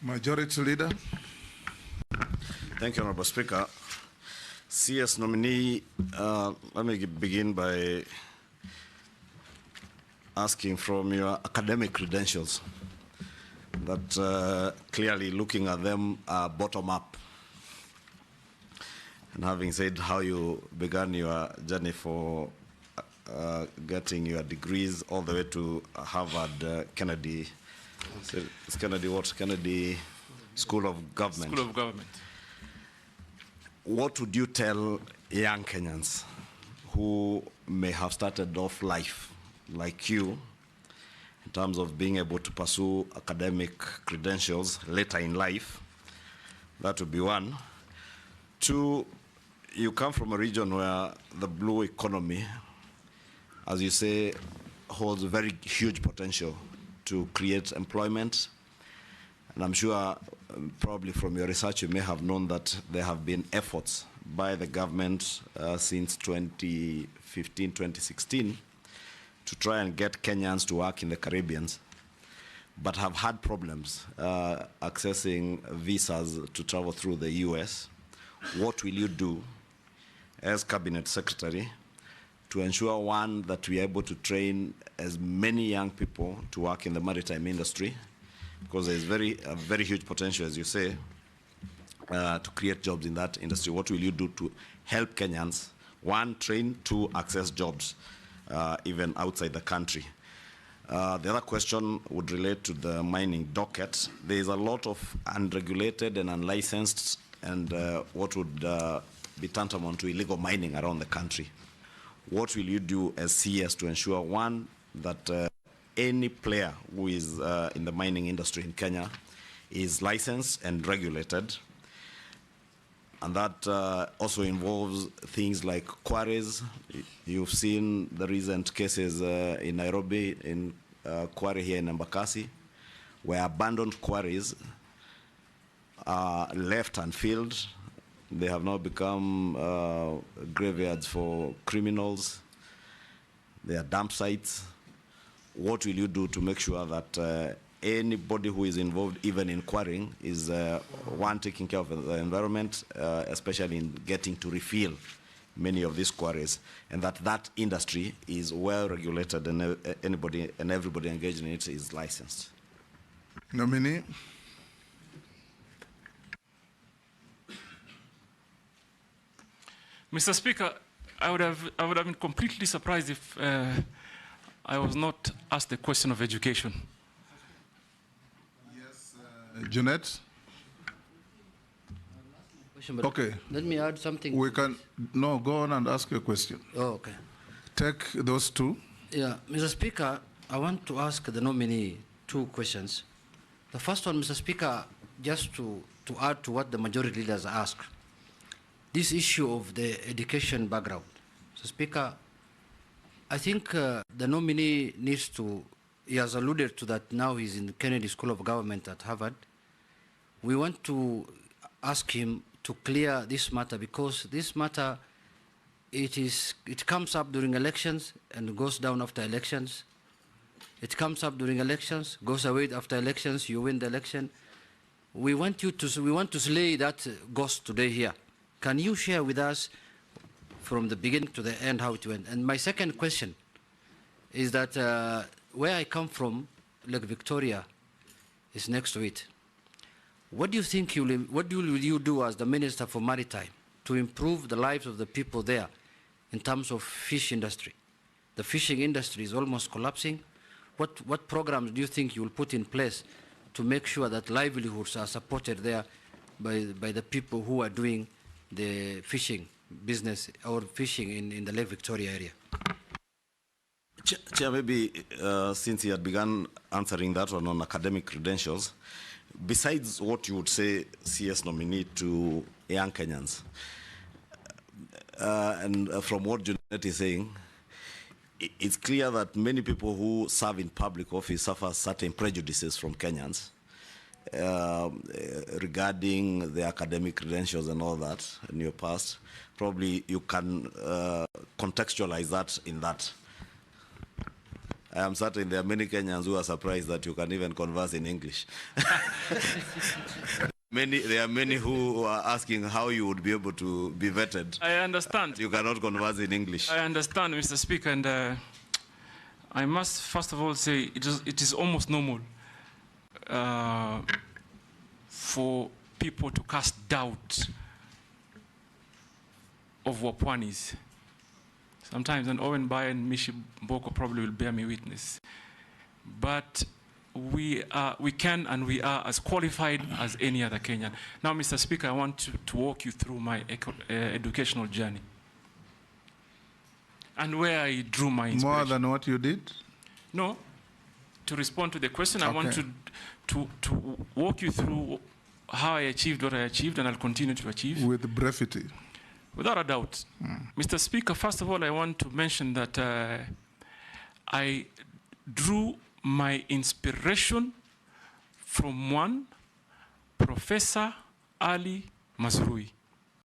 Majority Leader. Thank you, Honorable Speaker. CS nominee, let me begin by asking from your academic credentials that clearly looking at them bottom up. And having said how you began your journey for getting your degrees all the way to Harvard, Kennedy, it's Kennedy what? Kennedy School of Government. School of Government. What would you tell young Kenyans who may have started off life like you in terms of being able to pursue academic credentials later in life? That would be one. Two, you come from a region where the blue economy, as you say, holds very huge potential to create employment. And I'm sure probably from your research you may have known that there have been efforts by the government since 2015, 2016 to try and get Kenyans to work in the Caribbean, but have had problems accessing visas to travel through the US. What will you do as Cabinet Secretary to ensure, one, that we are able to train as many young people to work in the maritime industry, because there is a very huge potential, as you say, to create jobs in that industry. What will you do to help Kenyans, one, train, two, access jobs, even outside the country? The other question would relate to the mining docket. There is a lot of unregulated and unlicensed and what would be tantamount to illegal mining around the country. What will you do as CS to ensure, one, that any player who is in the mining industry in Kenya is licensed and regulated? And that also involves things like quarries. You've seen the recent cases in Nairobi, in quarry here in Embakasi, where abandoned quarries are left unfilled. They have now become graveyards for criminals. They are dump sites. What will you do to make sure that anybody who is involved, even in quarrying, is one, taking care of the environment, especially in getting to refill many of these quarries, and that industry is well regulated and anybody and everybody engaged in it is licensed? Nominee. Mr. Speaker, I would have been completely surprised if I was not asked the question of education. Yes, Jeanette. Okay. Let me add something. We can, no, go on and ask your question. Oh, okay. Take those two. Yeah, Mr. Speaker, I want to ask the nominee two questions. The first one, Mr. Speaker, just to add to what the majority leaders asked, this issue of the education background. Mr. Speaker, I think the nominee needs to, he has alluded to that now he's in the Kennedy School of Government at Harvard. We want to ask him to clear this matter, because this matter, it comes up during elections and goes down after elections. It comes up during elections, goes away after elections, you win the election. We want to slay that ghost today here. Can you share with us from the beginning to the end how it went? And my second question is that where I come from, Lake Victoria is next to it. What do you think what will you do as the Minister for Maritime to improve the lives of the people there in terms of fish industry? The fishing industry is almost collapsing. What programs do you think you will put in place to make sure that livelihoods are supported there by the people who are doing the fishing business or fishing in the Lake Victoria area? Chair, maybe since he had begun answering that one on academic credentials, besides what you would say CS nominee to young Kenyans, and from what Jeanette is saying, it's clear that many people who serve in public office suffer certain prejudices from Kenyans regarding the academic credentials and all that in your past. Probably you can contextualize that in that. I am certain there are many Kenyans who are surprised that you can even converse in English. There are many who are asking how you would be able to be vetted. I understand. You cannot converse in English. I understand, Mr. Speaker, and I must first of all say it is almost normal for people to cast doubt of Wapwanis. Sometimes, and Owen Bai and Mishi Boko probably will bear me witness. But we can and we are as qualified as any other Kenyan. Now, Mr. Speaker, I want to walk you through my educational journey and where I drew my inspiration. More than what you did? No. To respond to the question, Okay. I want to walk you through how I achieved what I achieved, and I'll continue to achieve. With brevity. Without a doubt. Mr. Speaker, first of all, I want to mention that I drew my inspiration from one Professor Ali Mazrui.